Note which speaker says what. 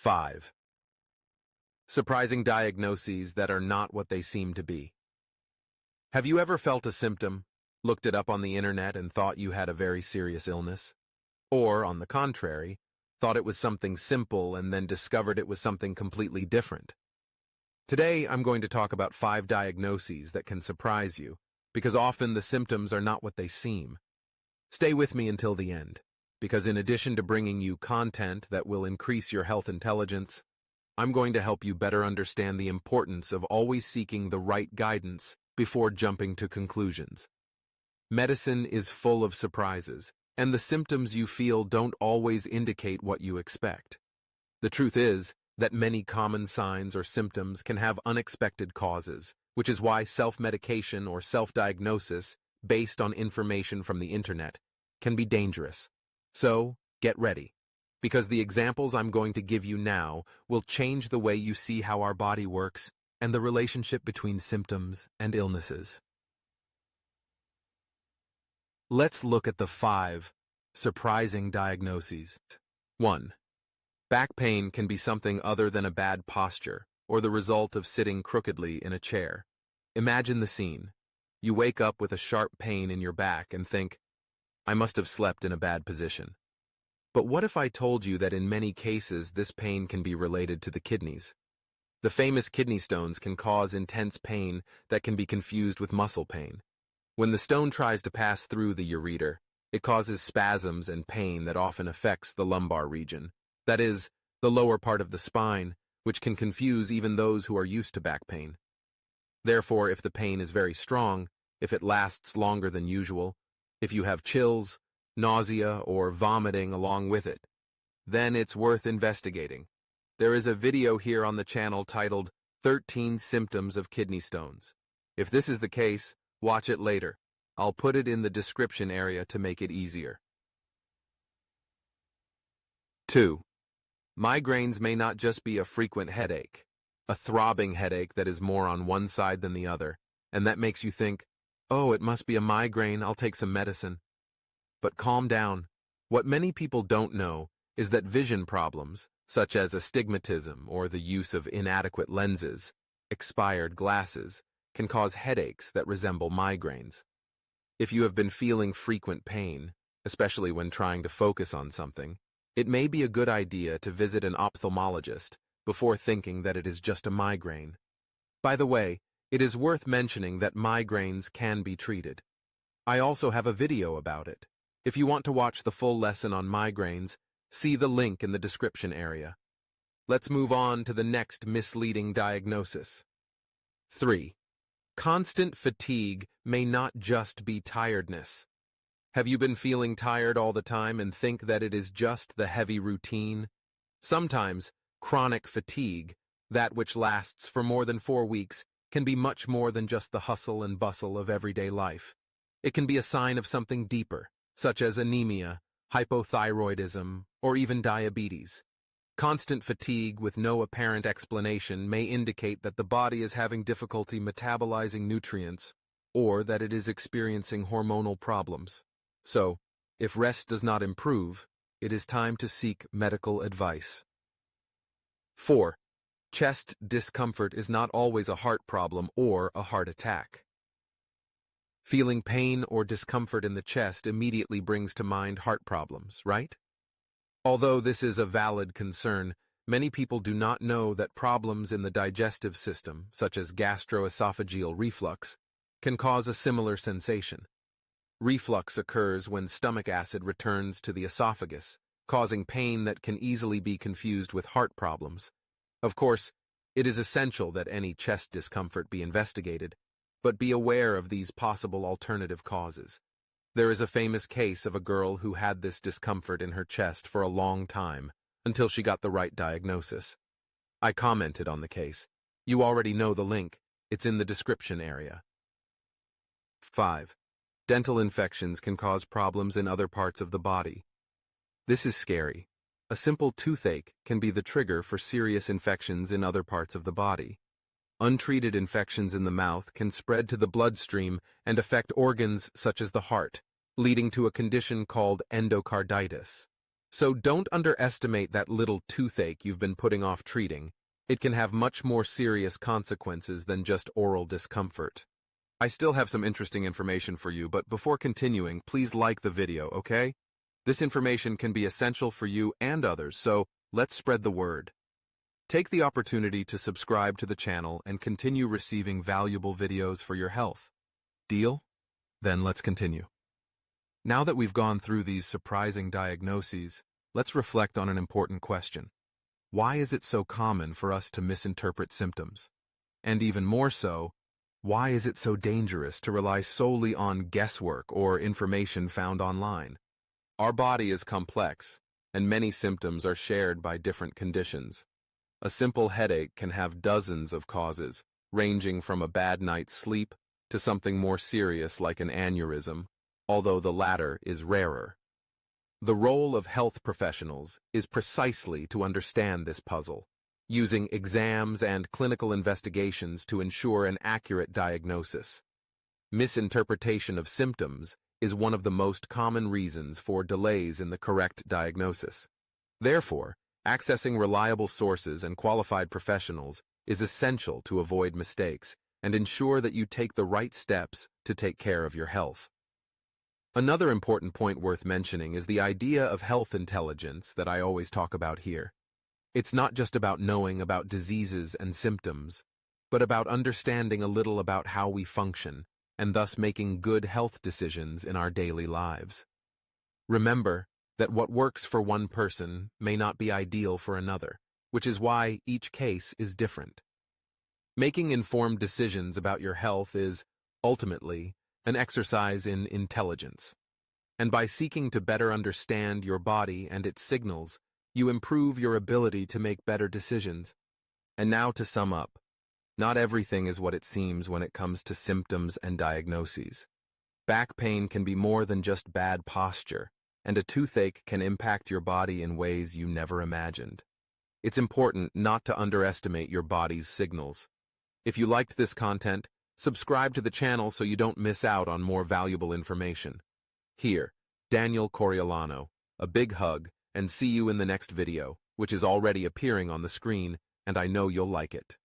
Speaker 1: 5. Surprising diagnoses that are not what they seem to be. Have you ever felt a symptom, looked it up on the internet and thought you had a very serious illness? Or, on the contrary, thought it was something simple and then discovered it was something completely different? Today, I'm going to talk about 5 diagnoses that can surprise you, because often the symptoms are not what they seem. Stay with me until the end, because in addition to bringing you content that will increase your health intelligence, I'm going to help you better understand the importance of always seeking the right guidance before jumping to conclusions. Medicine is full of surprises, and the symptoms you feel don't always indicate what you expect. The truth is that many common signs or symptoms can have unexpected causes, which is why self-medication or self-diagnosis, based on information from the internet, can be dangerous. So, get ready, because the examples I'm going to give you now will change the way you see how our body works and the relationship between symptoms and illnesses. Let's look at the 5 surprising diagnoses. 1. Back pain can be something other than a bad posture or the result of sitting crookedly in a chair. Imagine the scene. You wake up with a sharp pain in your back and think, I must have slept in a bad position. But what if I told you that in many cases this pain can be related to the kidneys? The famous kidney stones can cause intense pain that can be confused with muscle pain. When the stone tries to pass through the ureter, it causes spasms and pain that often affects the lumbar region, that is, the lower part of the spine, which can confuse even those who are used to back pain. Therefore, if the pain is very strong, if it lasts longer than usual, if you have chills, nausea, or vomiting along with it, then it's worth investigating. There is a video here on the channel titled 13 Symptoms of Kidney Stones. If this is the case, watch it later. I'll put it in the description area to make it easier. 2. Migraines may not just be a frequent headache, a throbbing headache that is more on one side than the other, and that makes you think, oh, it must be a migraine, I'll take some medicine. But calm down. What many people don't know is that vision problems, such as astigmatism or the use of inadequate lenses, expired glasses, can cause headaches that resemble migraines. If you have been feeling frequent pain, especially when trying to focus on something, it may be a good idea to visit an ophthalmologist before thinking that it is just a migraine. By the way, it is worth mentioning that migraines can be treated. I also have a video about it. If you want to watch the full lesson on migraines, see the link in the description area. Let's move on to the next misleading diagnosis. 3. Constant fatigue may not just be tiredness. Have you been feeling tired all the time and think that it is just the heavy routine? Sometimes, chronic fatigue, that which lasts for more than 4 weeks, can be much more than just the hustle and bustle of everyday life. It can be a sign of something deeper, such as anemia, hypothyroidism, or even diabetes. Constant fatigue with no apparent explanation may indicate that the body is having difficulty metabolizing nutrients, or that it is experiencing hormonal problems. So, if rest does not improve, it is time to seek medical advice. 4. Chest discomfort is not always a heart problem or a heart attack. Feeling pain or discomfort in the chest immediately brings to mind heart problems, right? Although this is a valid concern, many people do not know that problems in the digestive system, such as gastroesophageal reflux, can cause a similar sensation. Reflux occurs when stomach acid returns to the esophagus, causing pain that can easily be confused with heart problems. Of course, it is essential that any chest discomfort be investigated, but be aware of these possible alternative causes. There is a famous case of a girl who had this discomfort in her chest for a long time, until she got the right diagnosis. I commented on the case. You already know the link. It's in the description area. 5. Dental infections can cause problems in other parts of the body. This is scary. A simple toothache can be the trigger for serious infections in other parts of the body. Untreated infections in the mouth can spread to the bloodstream and affect organs such as the heart, leading to a condition called endocarditis. So don't underestimate that little toothache you've been putting off treating. It can have much more serious consequences than just oral discomfort. I still have some interesting information for you, but before continuing, please like the video, okay? This information can be essential for you and others, so let's spread the word. Take the opportunity to subscribe to the channel and continue receiving valuable videos for your health. Deal? Then let's continue. Now that we've gone through these surprising diagnoses, let's reflect on an important question. Why is it so common for us to misinterpret symptoms? And even more so, why is it so dangerous to rely solely on guesswork or information found online? Our body is complex, and many symptoms are shared by different conditions. A simple headache can have dozens of causes, ranging from a bad night's sleep to something more serious like an aneurysm, although the latter is rarer. The role of health professionals is precisely to understand this puzzle, using exams and clinical investigations to ensure an accurate diagnosis. Misinterpretation of symptoms is one of the most common reasons for delays in the correct diagnosis. Therefore, accessing reliable sources and qualified professionals is essential to avoid mistakes and ensure that you take the right steps to take care of your health. Another important point worth mentioning is the idea of health intelligence that I always talk about here. It's not just about knowing about diseases and symptoms, but about understanding a little about how we function and thus making good health decisions in our daily lives. Remember that what works for one person may not be ideal for another, which is why each case is different. Making informed decisions about your health is, ultimately, an exercise in intelligence. And by seeking to better understand your body and its signals, you improve your ability to make better decisions. And now to sum up, not everything is what it seems when it comes to symptoms and diagnoses. Back pain can be more than just bad posture, and a toothache can impact your body in ways you never imagined. It's important not to underestimate your body's signals. If you liked this content, subscribe to the channel so you don't miss out on more valuable information. Here, Daniel Coriolano, a big hug, and see you in the next video, which is already appearing on the screen, and I know you'll like it.